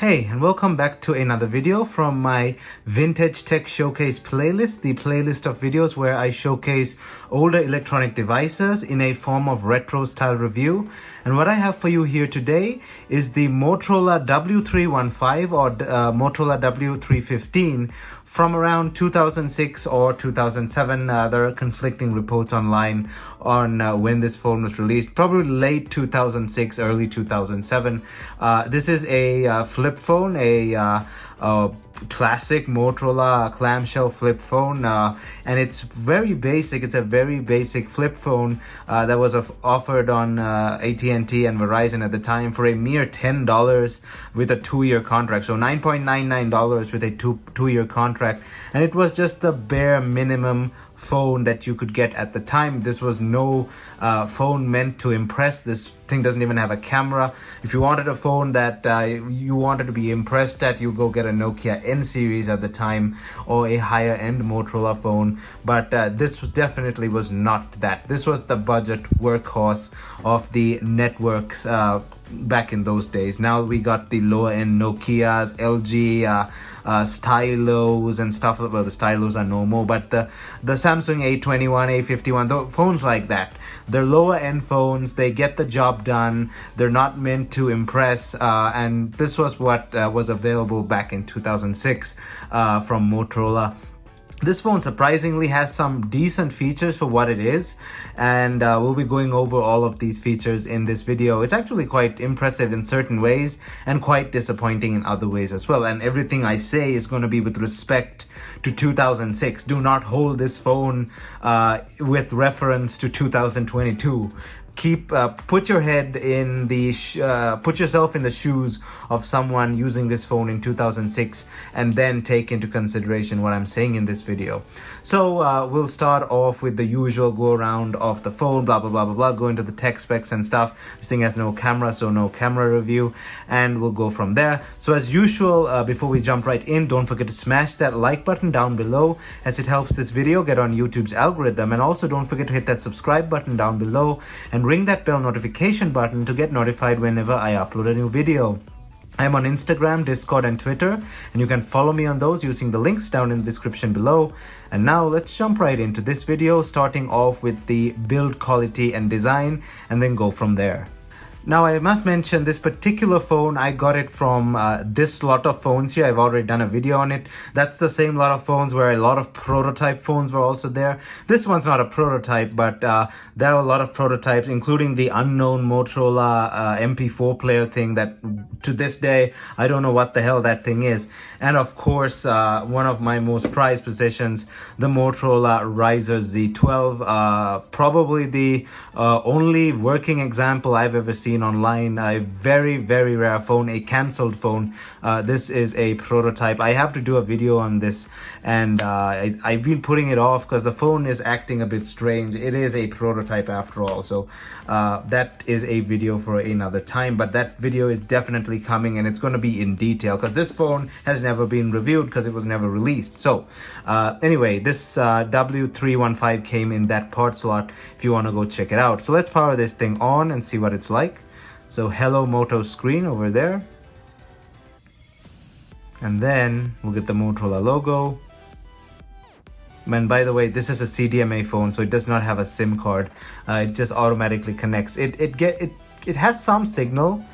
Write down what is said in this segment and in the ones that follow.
Hey, and welcome back to another video from my Vintage Tech Showcase playlist, the playlist of videos where I showcase older electronic devices in a form of retro style review. And what I have for you here today is the Motorola W315 or Motorola W315 from around 2006 or 2007. There are conflicting reports online on when this phone was released, probably late 2006, early 2007. This is a flip phone, a classic Motorola clamshell flip phone, and it's very basic. It's a very basic flip phone that was offered on AT&T and Verizon at the time for a mere $10 with a 2-year contract. So $9.99 with a two-year contract, and it was just the bare minimum phone that you could get at the time. This was no phone meant to impress. This thing doesn't even have a camera. If you wanted a phone that you wanted to be impressed at, you go get a Nokia N series at the time or a higher end Motorola phone. But this definitely was not that. This was the budget workhorse of the networks back in those days. Now we got the lower end Nokias, LG, stylos and stuff. Well, the stylos are no more, but the Samsung A21, A51, the phones like that, they're lower end phones. They get the job done. They're not meant to impress, and this was what was available back in 2006 from Motorola. This phone surprisingly has some decent features for what it is, and we'll be going over all of these features in this video. It's actually quite impressive in certain ways and quite disappointing in other ways as well. And everything I say is going to be with respect to 2006. Do not hold this phone with reference to 2022. Put your head in the put yourself in the shoes of someone using this phone in 2006 and then take into consideration what I'm saying in this video. So we'll start off with the usual go around of the phone, blah blah blah blah blah, go into the tech specs and stuff. This thing has no camera, so no camera review, and we'll go from there. So as usual, before we jump right in, don't forget to smash that like button down below, as it helps this video get on YouTube's algorithm. And also don't forget to hit that subscribe button down below and ring that bell notification button to get notified whenever I upload a new video. I'm on Instagram, Discord, and Twitter, and you can follow me on those using the links down in the description below. And now let's jump right into this video, starting off with the build quality and design, and then go from there. Now, I must mention this particular phone, I got it from this lot of phones here. I've already done a video on it. That's the same lot of phones where a lot of prototype phones were also there. This one's not a prototype, but there are a lot of prototypes, including the unknown Motorola MP4 player thing that to this day, I don't know what the hell that thing is. And of course, one of my most prized possessions, the Motorola Riser Z12, probably the only working example I've ever seen online. A very rare phone, a cancelled phone. This is a prototype. I have to do a video on this, and I've been putting it off because the phone is acting a bit strange. It is a prototype after all, so that is a video for another time. But that video is definitely coming, and it's going to be in detail because this phone has never been reviewed because it was never released. So anyway, this W315 came in that part slot if you want to go check it out. So let's power this thing on and see what it's like. So hello Moto screen over there, and then we'll get the Motorola logo. And by the way, this is a CDMA phone, so it does not have a SIM card. It just automatically connects. It has some signal,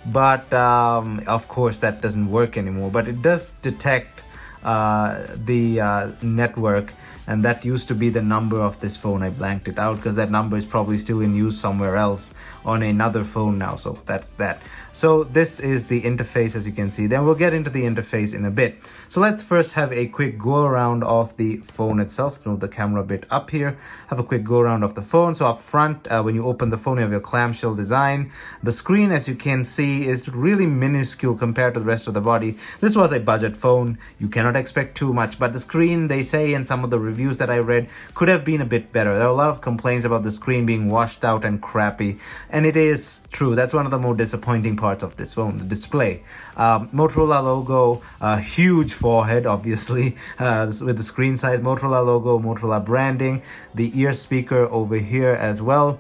but of course that doesn't work anymore. But it does detect the network, and that used to be the number of this phone. I blanked it out because that number is probably still in use somewhere else on another phone now. So that's that. So this is the interface, as you can see. Then we'll get into the interface in a bit. So let's first have a quick go around of the phone itself. Move the camera a bit up here. Have a quick go around of the phone. So up front, when you open the phone, you have your clamshell design. The screen, as you can see, is really minuscule compared to the rest of the body. This was a budget phone. You cannot expect too much, but the screen, they say in some of the reviews that I read, could have been a bit better. There are a lot of complaints about the screen being washed out and crappy, and it is true. That's one of the more disappointing parts of this phone, the display. Motorola logo, huge forehead, obviously, with the screen size, Motorola logo, Motorola branding, the ear speaker over here as well.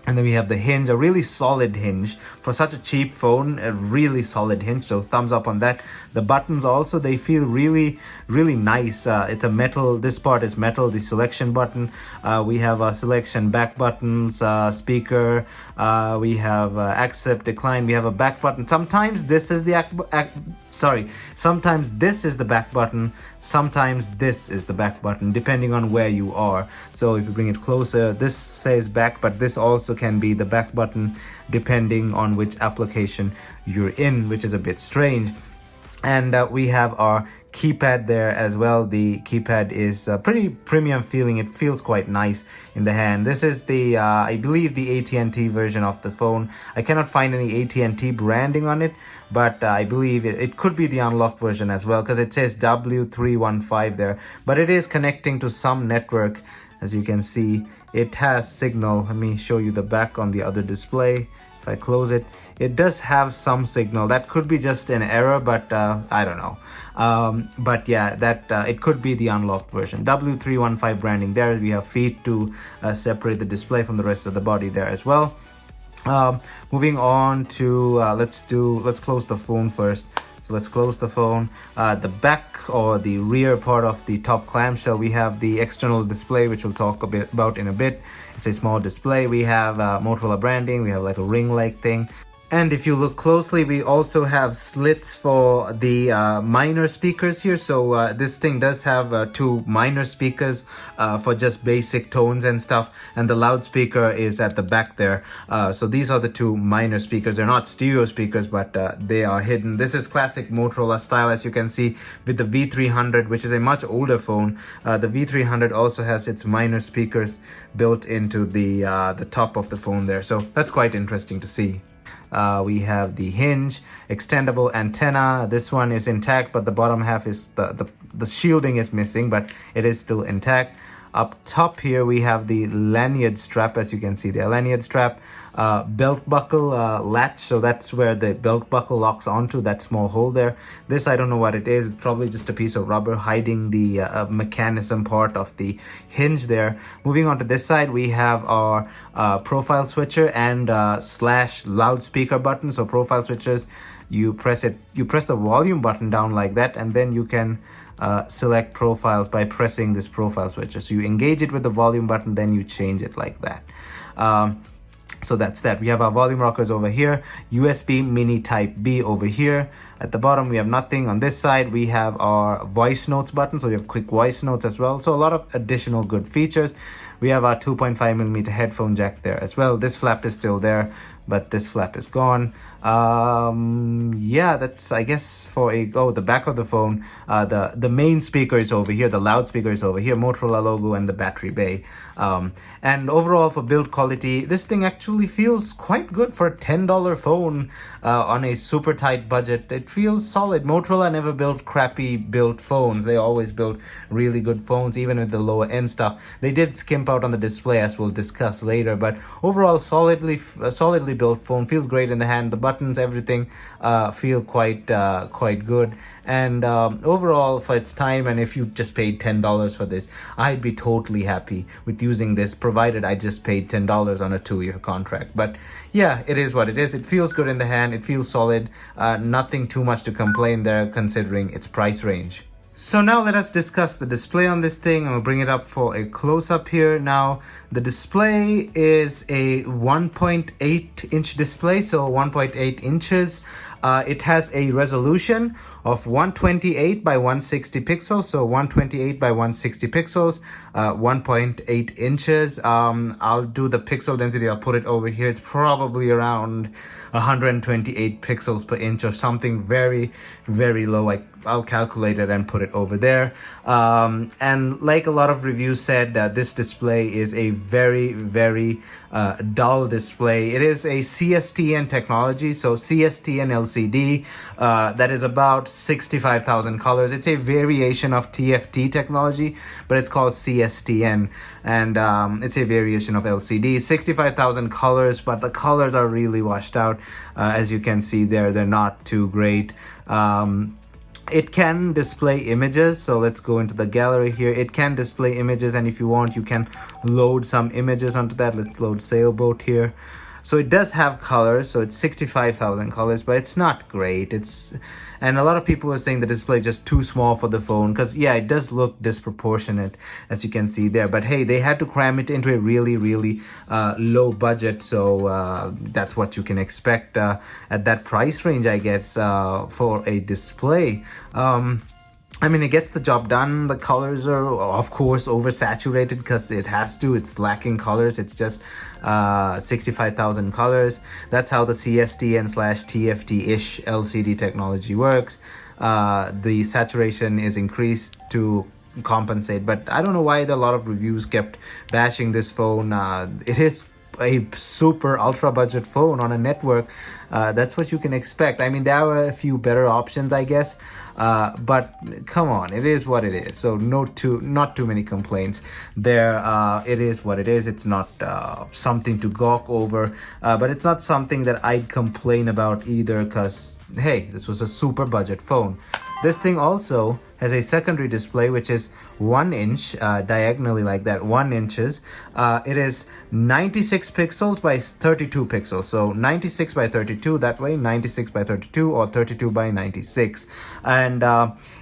And then we have the hinge, a really solid hinge for such a cheap phone, a really solid hinge, so thumbs up on that. The buttons also, they feel really nice. It's a metal, this part is metal, the selection button. We have a selection back buttons, speaker, we have accept, decline, we have a back button. Sometimes this is the sometimes this is the back button, sometimes this is the back button, depending on where you are. So if you bring it closer, this says back, but this also can be the back button depending on which application you're in, which is a bit strange. And we have our keypad there as well. The keypad is pretty premium feeling. It feels quite nice in the hand. This is the I believe the AT&T version of the phone. I cannot find any AT&T branding on it, but I believe it could be the unlocked version as well, because it says W315 there, but it is connecting to some network. As you can see, it has signal. Let me show you the back on the other display. If I close it, it does have some signal. That could be just an error, but I don't know. But yeah, that it could be the unlocked version. W315 branding there. We have feet to separate the display from the rest of the body there as well. Moving on to let's close the phone first. So let's close the phone. The back or the rear part of the top clamshell, we have the external display, which we'll talk about in a bit. It's a small display. We have Motorola branding. We have like a ring-like thing. And if you look closely, we also have slits for the minor speakers here. So this thing does have two minor speakers for just basic tones and stuff. And the loudspeaker is at the back there. So these are the two minor speakers. They're not stereo speakers, but they are hidden. This is classic Motorola style, as you can see, with the V300, which is a much older phone. The V300 also has its minor speakers built into the top of the phone there. So that's quite interesting to see. We have the hinge, extendable antenna. This one is intact, but the bottom half is the shielding is missing, but it is still intact. Up top here we have the lanyard strap, as you can see, the lanyard strap, belt buckle latch, so that's where the belt buckle locks onto that small hole there. This, I don't know what it is. It's probably just a piece of rubber hiding the mechanism part of the hinge there. Moving on to this side, we have our profile switcher and slash loudspeaker button. So profile switchers, you press the volume button down like that, and then you can select profiles by pressing this profile switcher. So you engage it with the volume button, then you change it like that. So that's that. We have our volume rockers over here, USB mini type B over here. At the bottom we have nothing. On this side we have our voice notes button, so we have quick voice notes as well. So a lot of additional good features. We have our 2.5mm headphone jack there as well. This flap is still there, but this flap is gone. Yeah, that's, I guess, for the back of the phone. The main speaker is over here, the loudspeaker is over here, Motorola logo, and the battery bay. And overall, for build quality, this thing actually feels quite good for a $10 phone on a super tight budget. It feels solid. Motorola never built crappy built phones. They always built really good phones, even with the lower end stuff. They did skimp out on the display, as we'll discuss later, but overall, solidly built phone. Feels great in the hand. The buttons, everything feel quite good. And overall, for its time, and if you just paid $10 for this, I'd be totally happy with using this, provided I just paid $10 on a 2-year contract. But yeah, it is what it is. It feels good in the hand. It feels solid. Nothing too much to complain there, considering its price range. So now let us discuss the display on this thing. I'm gonna bring it up for a close-up here. Now, the display is a 1.8-inch display, so 1.8 inches. It has a resolution of 128 by 160 pixels, so 128 by 160 pixels, 1.8 inches. I'll do the pixel density. I'll put it over here. It's probably around 128 pixels per inch or something very, very low. I'll calculate it and put it over there. And like a lot of reviews said, this display is a very, very dull display. It is a CSTN technology, so CSTN LCD, that is about 65,000 colors. It's a variation of TFT technology, but it's called CSTN, and it's a variation of LCD. 65,000 colors, but the colors are really washed out. As you can see there, they're not too great. It can display images, so let's go into the gallery here. It can display images, and if you want, you can load some images onto that. Let's load sailboat here. So it does have colors, so it's 65,000 colors, but it's not great. And a lot of people are saying the display is just too small for the phone, because yeah, it does look disproportionate, as you can see there. But hey, they had to cram it into a really low budget, so that's what you can expect at that price range, I guess, for a display. I mean, it gets the job done. The colors are, of course, oversaturated because it has to. It's lacking colors. It's just 65,000 colors. That's how the CSTN/TFT-ish LCD technology works. The saturation is increased to compensate, but I don't know why a lot of reviews kept bashing this phone. It is a super ultra budget phone on a network. That's what you can expect. I mean, there are a few better options, I guess, but come on, it is what it is. So not too many complaints there. It is what it is. It's not something to gawk over, but it's not something that I'd complain about either, because hey, this was a super budget phone. This thing also has a secondary display, which is 1 inch, diagonally like that, 1 inches. It is 96 pixels by 32 pixels. So 96 by 32 that way, 96 by 32, or 32 by 96. And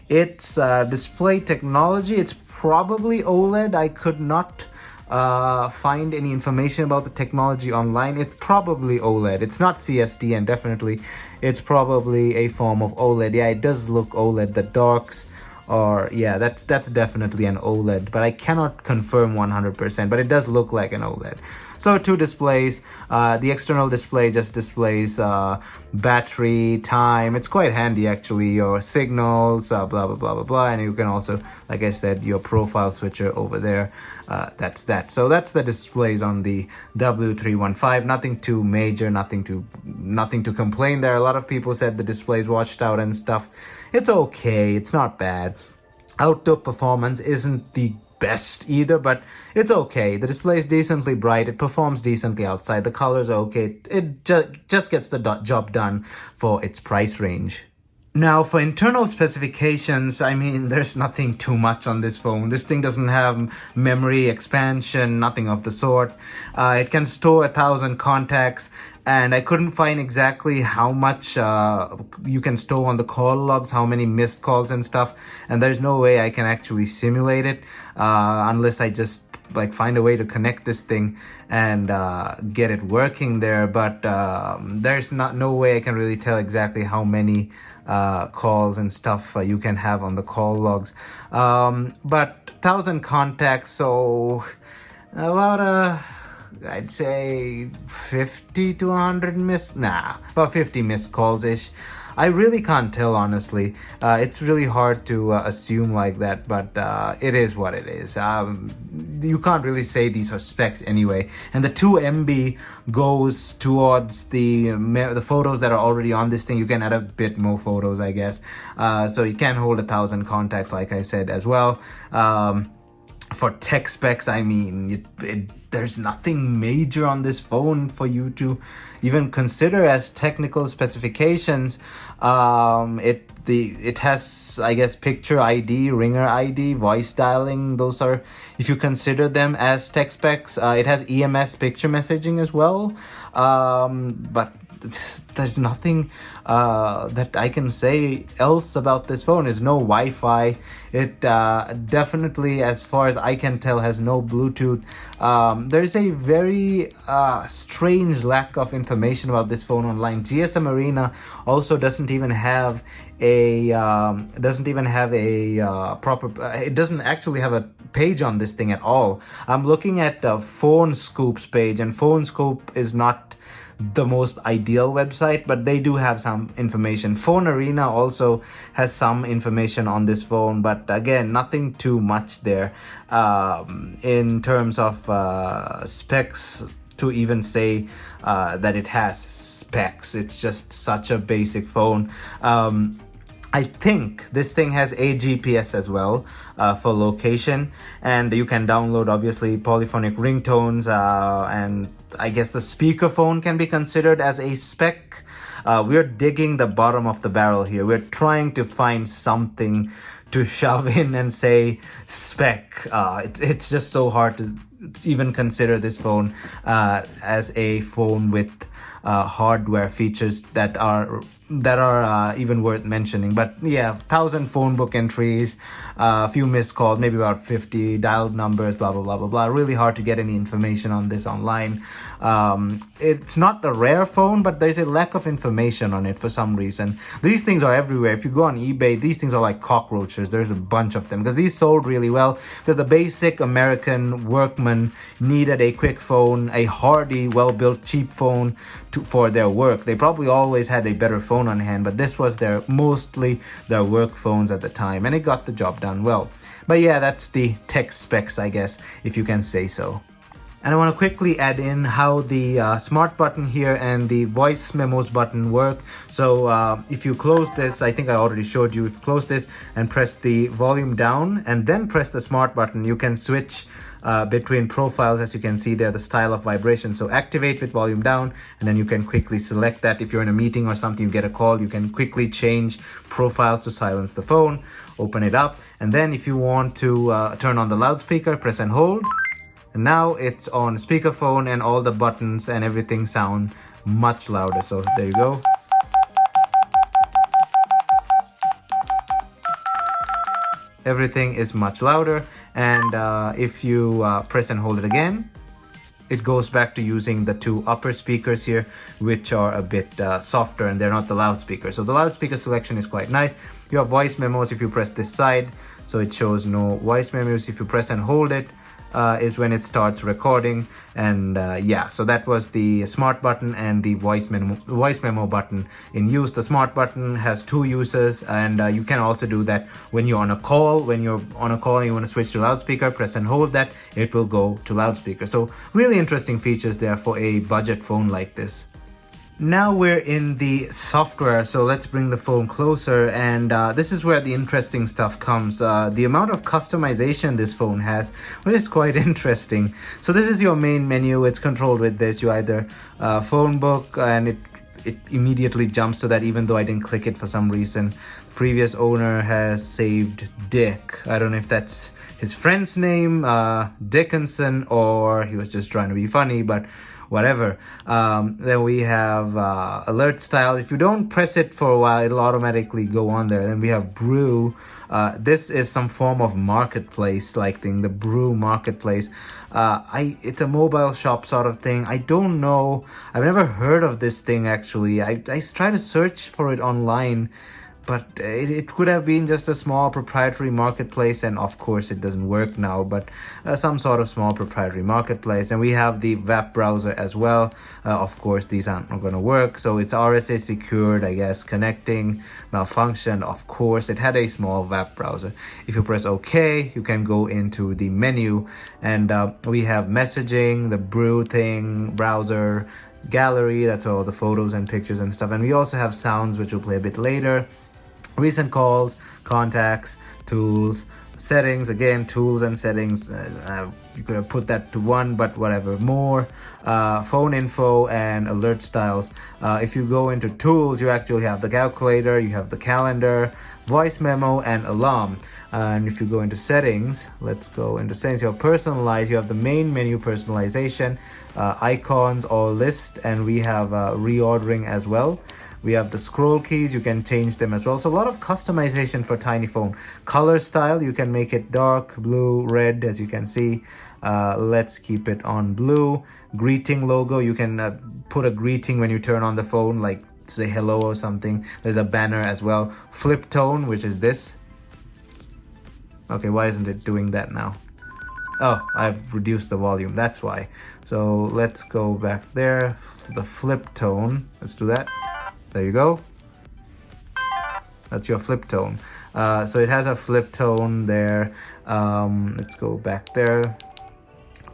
its display technology, it's probably OLED. I could not find any information about the technology online. It's probably OLED. It's not CST, and definitely it's probably a form of OLED. Yeah, it does look OLED. The darks, or yeah, that's definitely an OLED, but I cannot confirm 100%, but it does look like an OLED. So two displays. The external display just displays battery, time. It's quite handy actually, your signals, blah blah blah blah blah, and you can also, like I said, your profile switcher over there. That's that. So that's the displays on the W315. Nothing too major, nothing to complain there. A lot of people said the displays washed out and stuff. It's okay, it's not bad. Outdoor performance isn't the best either, but it's okay. The display is decently bright. It performs decently outside. The colors are okay. It just gets the job done for its price range. Now, for internal specifications, I mean, there's nothing too much on this phone. This thing doesn't have memory expansion, nothing of the sort. It can store 1,000 contacts, and I couldn't find exactly how much you can store on the call logs, how many missed calls and stuff. And there's no way I can actually simulate it unless I just like find a way to connect this thing and get it working there. But there's no way I can really tell exactly how many calls and stuff you can have on the call logs. But 1,000 contacts, so about I'd say 50 to 100 about 50 missed calls ish. I really can't tell, honestly. It's really hard to assume like that, but it is what it is. You can't really say these are specs anyway. And the 2 MB goes towards the photos that are already on this thing. You can add a bit more photos, I guess. So you can hold 1,000 contacts, like I said, as well. For tech specs, I mean, there's nothing major on this phone for you to even consider as technical specifications. It has, I guess, picture ID, ringer ID, voice dialing. Those are, if you consider them as tech specs. It has EMS picture messaging as well. But there's nothing that I can say else about this phone. There's no Wi-Fi. It definitely, as far as I can tell, has no Bluetooth. There's a very strange lack of information about this phone online. GSM Arena also doesn't even have a proper. It doesn't actually have a page on this thing at all. I'm looking at Phone Scoop's page, and Phone Scoop is not the most ideal website, but they do have some information. Phone Arena also has some information on this phone, but again, nothing too much there in terms of specs to even say that it has specs. It's just such a basic phone. I think this thing has a GPS as well for location, and you can download obviously polyphonic ringtones, and I guess the speakerphone can be considered as a spec. we're digging the bottom of the barrel here. We're trying to find something to shove in and say spec. It's just so hard to even consider this phone as a phone with hardware features that are even worth mentioning. But yeah, 1,000 phone book entries, a few missed calls, maybe about 50 dialed numbers, blah blah blah blah blah. Really hard to get any information on this online. It's not a rare phone, but there's a lack of information on it for some reason. These things are everywhere. If you go on eBay, these things are like cockroaches. There's a bunch of them because these sold really well, because the basic American workman needed a quick phone, a hardy, well-built, cheap phone for their work. They probably always had a better phone on hand, but this was mostly their work phones at the time, and it got the job done well. But yeah, that's the tech specs, I guess, if you can say so. And I want to quickly add in how the smart button here and the voice memos button work. So if you close this, I think I already showed you, if you close this and press the volume down and then press the smart button, you can switch between profiles. As you can see there, the style of vibration. So activate with volume down, and then you can quickly select that. If you're in a meeting or something, you get a call, you can quickly change profiles to silence the phone, open it up. And then if you want to turn on the loudspeaker, press and hold. And now it's on speakerphone, and all the buttons and everything sound much louder. So there you go. Everything is much louder. And if you press and hold it again, it goes back to using the two upper speakers here, which are a bit softer, and they're not the loudspeaker. So the loudspeaker selection is quite nice. You have voice memos if you press this side, so it shows no voice memos. If you press and hold it, is when it starts recording. And yeah, so that was the smart button and the voice memo button in use. The smart button has two uses, and you can also do that when you're on a call. When you're on a call and you want to switch to loudspeaker, press and hold that, it will go to loudspeaker. So really interesting features there for a budget phone like this. Now we're in the software, so let's bring the phone closer, and this is where the interesting stuff comes. The amount of customization this phone has, which is quite interesting. So this is your main menu. It's controlled with this. You either phone book, and it immediately jumps to that, even though I didn't click it for some reason. Previous owner has saved Dick. I don't know if that's his friend's name, Dickinson, or he was just trying to be funny, but whatever. Then we have alert style. If you don't press it for a while, it'll automatically go on there. Then we have brew. This is some form of marketplace like thing, the brew marketplace. It's a mobile shop sort of thing. I don't know. I've never heard of this thing actually. I tried to search for it online, but it could have been just a small proprietary marketplace, and of course it doesn't work now, but some sort of small proprietary marketplace. And we have the web browser as well. Of course these aren't going to work, so it's RSA secured, I guess. Connecting malfunctioned. Of course it had a small web browser. If you press OK, you can go into the menu, and we have messaging, the brew thing, browser, gallery, that's all the photos and pictures and stuff. And we also have sounds, which we'll play a bit later. Recent calls, contacts, tools, settings. Again, tools and settings, you could have put that to 1, but whatever. More, phone info, and alert styles. If you go into tools, you actually have the calculator, you have the calendar, voice memo, and alarm. And if you go into settings, let's go into settings. You have personalize, you have the main menu personalization, icons or list, and we have reordering as well. We have the scroll keys, you can change them as well. So a lot of customization for tiny phone. Color style, you can make it dark, blue, red, as you can see. Let's keep it on blue. Greeting logo, you can put a greeting when you turn on the phone, like say hello or something. There's a banner as well. Flip tone, which is this. Okay, why isn't it doing that now? Oh, I've reduced the volume, that's why. So let's go back there. The flip tone, let's do that. There you go. That's your flip tone. So it has a flip tone there. Let's go back there.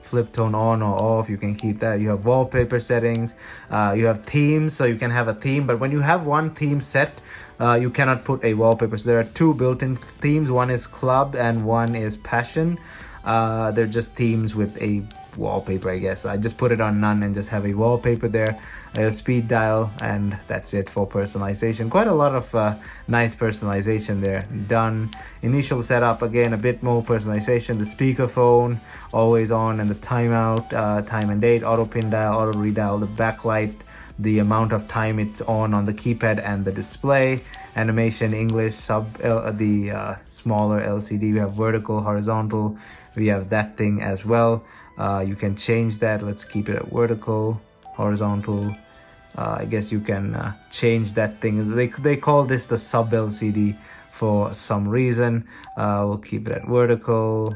Flip tone on or off, you can keep that. You have wallpaper settings. You have themes, so you can have a theme. But when you have one theme set, you cannot put a wallpaper. So there are two built-in themes. One is club and one is passion. They're just themes with a wallpaper, I guess. I just put it on none and just have a wallpaper there, a speed dial, and that's it for personalization. Quite a lot of nice personalization there. Done. Initial setup, again, a bit more personalization. The speakerphone, always on, and the timeout, time and date, auto pin dial, auto redial, the backlight, the amount of time it's on the keypad and the display, animation, English, the smaller LCD. We have vertical, horizontal. We have that thing as well. You can change that. Let's keep it at vertical, horizontal. I guess you can change that thing. They call this the sub LCD for some reason. We'll keep it at vertical.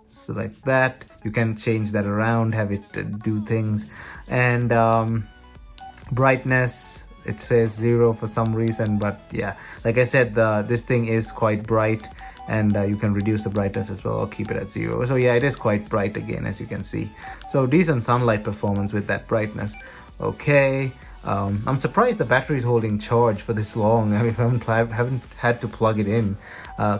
Select that. You can change that around, have it do things. And brightness, it says 0 for some reason, but yeah, like I said, this thing is quite bright, and you can reduce the brightness as well, or keep it at 0. So yeah, it is quite bright again, as you can see. So decent sunlight performance with that brightness. Okay. I'm surprised the battery is holding charge for this long. I mean, I haven't had to plug it in.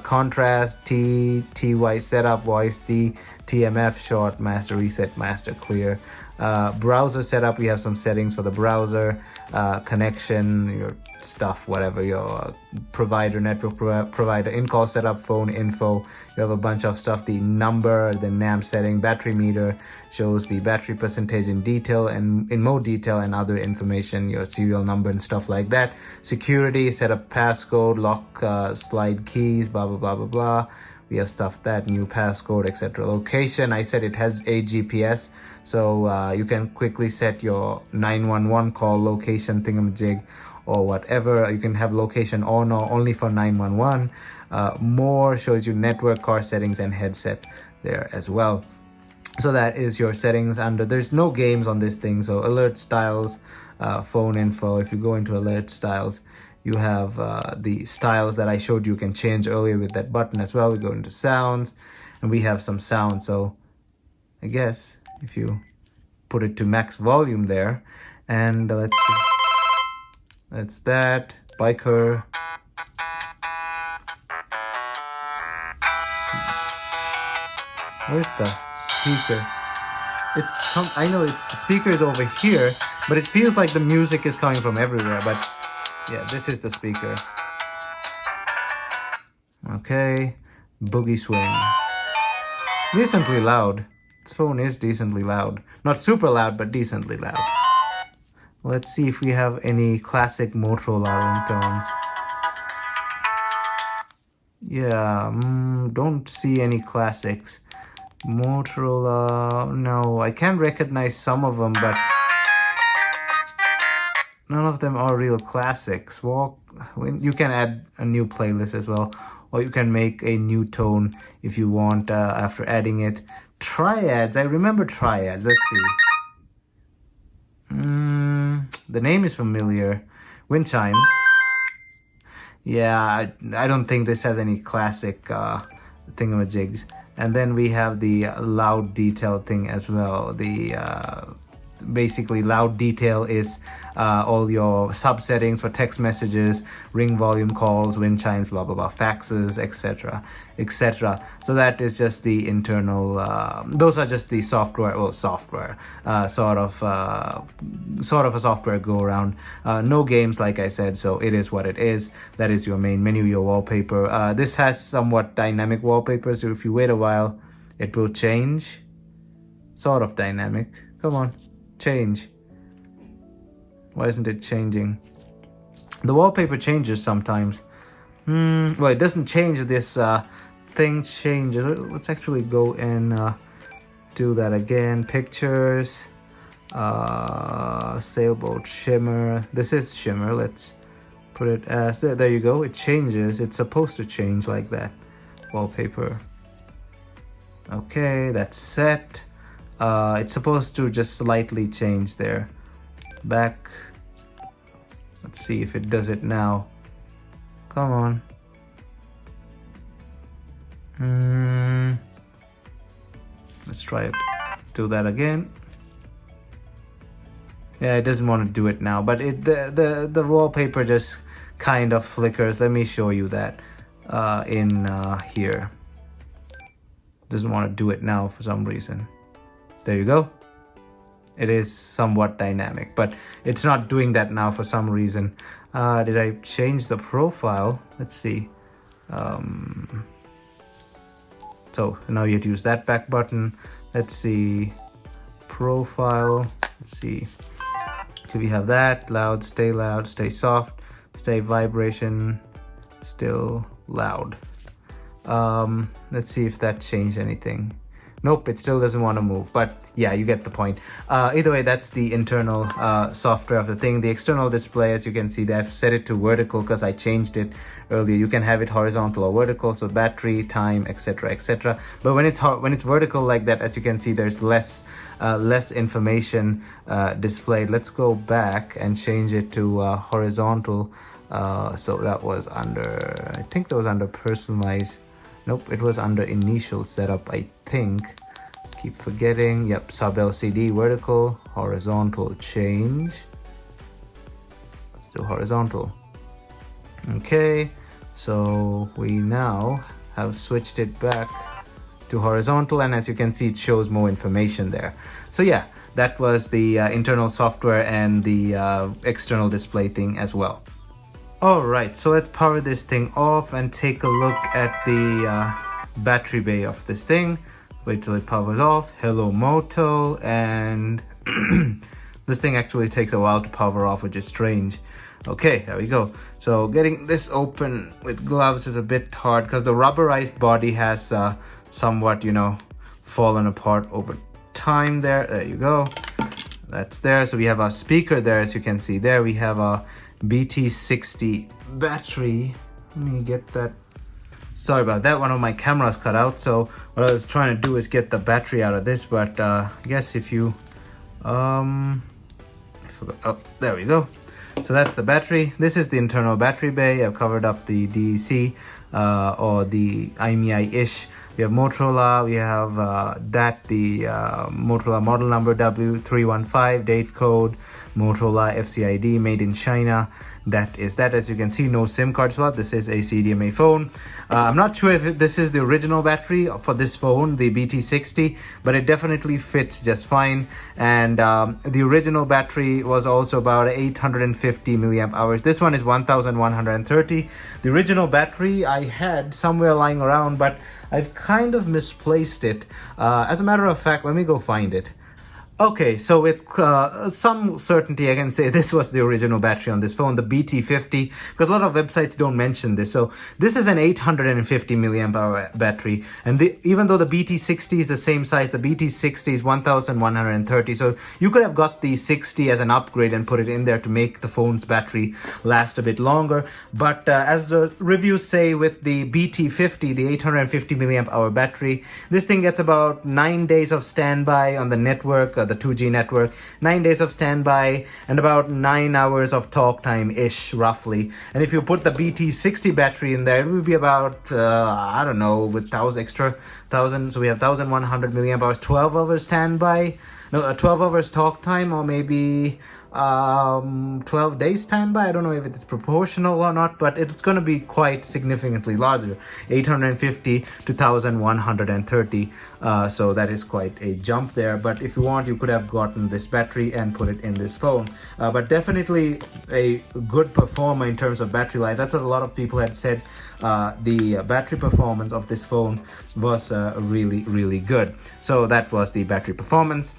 Contrast, TY setup, voice, TMF, short, master reset, master clear. Browser setup, we have some settings for the browser, connection, your stuff, whatever, your provider, network provider, in-call setup, phone info. You have a bunch of stuff, the number, the NAM setting, battery meter, shows the battery percentage in detail and in more detail, and other information, your serial number and stuff like that. Security, set up passcode, lock, slide keys, blah, blah, blah, blah, blah. We have stuff that, new passcode, etc. Location, I said it has a GPS, so you can quickly set your 911 call location thingamajig or whatever. You can have location on or only for 911. More shows you network, car settings, and headset there as well. So that is your settings under. There's no games on this thing. So alert styles, phone info. If you go into alert styles, you have the styles that I showed you can change earlier with that button as well. We go into sounds, and we have some sound. So I guess if you put it to max volume there, and let's see, that's that. Biker. Where's the speaker? It's some, I know the speaker is over here, but it feels like the music is coming from everywhere. But yeah, this is the speaker. Okay, boogie swing. Decently loud. This phone is decently loud. Not super loud, but decently loud. Let's see if we have any classic Motorola ringtones. Yeah, don't see any classics. Motorola, no, I can recognize some of them, but none of them are real classics. You can add a new playlist as well, or you can make a new tone if you want after adding it. Triads, I remember triads. Let's see. The name is familiar. Wind chimes. Yeah, I don't think this has any classic thingamajigs. And then we have the loud detail thing as well. The basically loud detail is all your sub settings for text messages, ring volume calls, wind chimes, blah blah blah, faxes, etc, etc. So that is just the internal, those are just the software, sort of a software go around. No games, like I said, so it is what it is. That is your main menu, your wallpaper. This has somewhat dynamic wallpaper, so if you wait a while it will change. Sort of dynamic. Come on, change. Why isn't it changing? The wallpaper changes sometimes. Well, it doesn't change this thing changes. Let's actually go and do that again. Pictures, sailboat shimmer. This is shimmer. Let's put it as there you go. It changes. It's supposed to change like that. Wallpaper. Okay, that's set. It's supposed to just slightly change there. Back. Let's see if it does it now. Come on. Let's try it. Do that again. Yeah, it doesn't want to do it now, but the wallpaper just kind of flickers. Let me show you that in here. Doesn't want to do it now for some reason. there you go. It is somewhat dynamic, but it's not doing that now for some reason. Did I change the profile? Let's see. So now you use that back button. Let's see, profile. Let's see. So we have that, loud, stay soft, stay vibration, still loud. Let's see if that changed anything. Nope, it still doesn't want to move, but yeah, you get the point. Either way, that's the internal software of the thing. The external display, as you can see, I've set it to vertical because I changed it earlier. You can have it horizontal or vertical, so battery, time, etc., etc. But when it's vertical like that, as you can see, there's less information displayed. Let's go back and change it to horizontal. So that was under, I think that was under personalized. Nope, it was under initial setup, I think. Keep forgetting. Yep, sub LCD, vertical, horizontal, change. Let's do horizontal. Okay, so we now have switched it back to horizontal, and as you can see, it shows more information there. So yeah, that was the internal software and the external display thing as well. Alright, so let's power this thing off and take a look at the battery bay of this thing. Wait till it powers off. Hello Moto, and this thing actually takes a while to power off, which is strange. Okay, there we go. So getting this open with gloves is a bit hard because the rubberized body has somewhat, you know, fallen apart over time there. There you go. That's there. So we have a speaker there, as you can see there. We have a BT60 battery. Let me get that. Sorry about that, one of my cameras cut out, so what I was trying to do is get the battery out of this, but I guess if you I forgot. Oh, there we go. So that's the battery. This is the internal battery bay. I've covered up the DEC or the IMEI-ish. We have Motorola, we have the Motorola model number W315, date code, Motorola FCID, made in China. That is that. As you can see, no SIM card slot. This is a CDMA phone. I'm not sure if this is the original battery for this phone, the BT60, but it definitely fits just fine. And the original battery was also about 850 milliamp hours. This one is 1130. The original battery I had somewhere lying around, but I've kind of misplaced it. As a matter of fact, let me go find it. Okay, so with some certainty I can say this was the original battery on this phone, the BT50, because a lot of websites don't mention this. So this is an 850 milliamp hour battery, and even though the BT60 is the same size, the BT60 is 1130. So you could have got the 60 as an upgrade and put it in there to make the phone's battery last a bit longer. But as the reviews say, with the BT50, the 850 milliamp hour battery, this thing gets about 9 days of standby on the network, the 2G network, 9 days of standby, and about 9 hours of talk time ish, roughly. And if you put the BT60 battery in there, it would be about I don't know, with 1,000, so we have 1100 milliamp hours, 12 hours standby, no, 12 hours talk time, or maybe 12 days standby. I don't know if it's proportional or not, but it's going to be quite significantly larger, 850 to 1130. So that is quite a jump there. But if you want, you could have gotten this battery and put it in this phone. But definitely a good performer in terms of battery life. That's what a lot of people had said. The battery performance of this phone was really, really good. So that was the battery performance.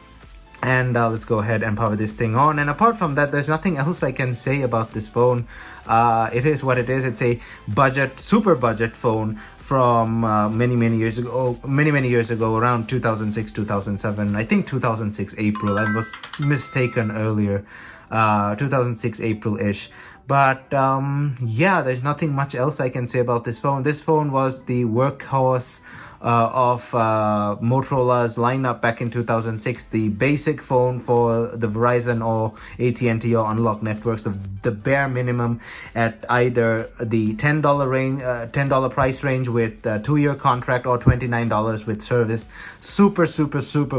And let's go ahead and power this thing on. And apart from that, there's nothing else I can say about this phone. It is what it is. It's a budget, super budget phone from many years ago, around 2006, 2007, I think 2006 April. I was mistaken earlier, 2006 April-ish. But yeah, there's nothing much else I can say about this phone. This phone was the workhorse of Motorola's lineup back in 2006, the basic phone for the Verizon or AT&T or unlocked networks, the bare minimum at either the $10 range, $10 price range with a 2-year contract, or $29 with service. Super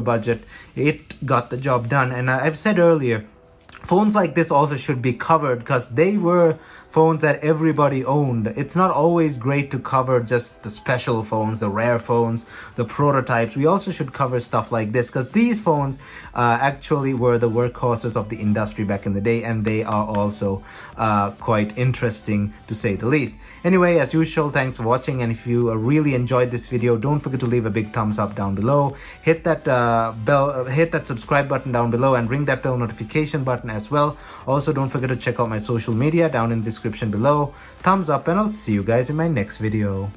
budget. It got the job done. And I've said earlier, phones like this also should be covered because they were phones that everybody owned. It's not always great to cover just the special phones, the rare phones, the prototypes. We also should cover stuff like this, because these phones actually were the workhorses of the industry back in the day, and they are also quite interesting to say the least. Anyway, as usual, thanks for watching, and if you really enjoyed this video, don't forget to leave a big thumbs up down below. Hit that hit that subscribe button down below, and ring that bell notification button as well. Also, don't forget to check out my social media down in the description below. Thumbs up, and I'll see you guys in my next video.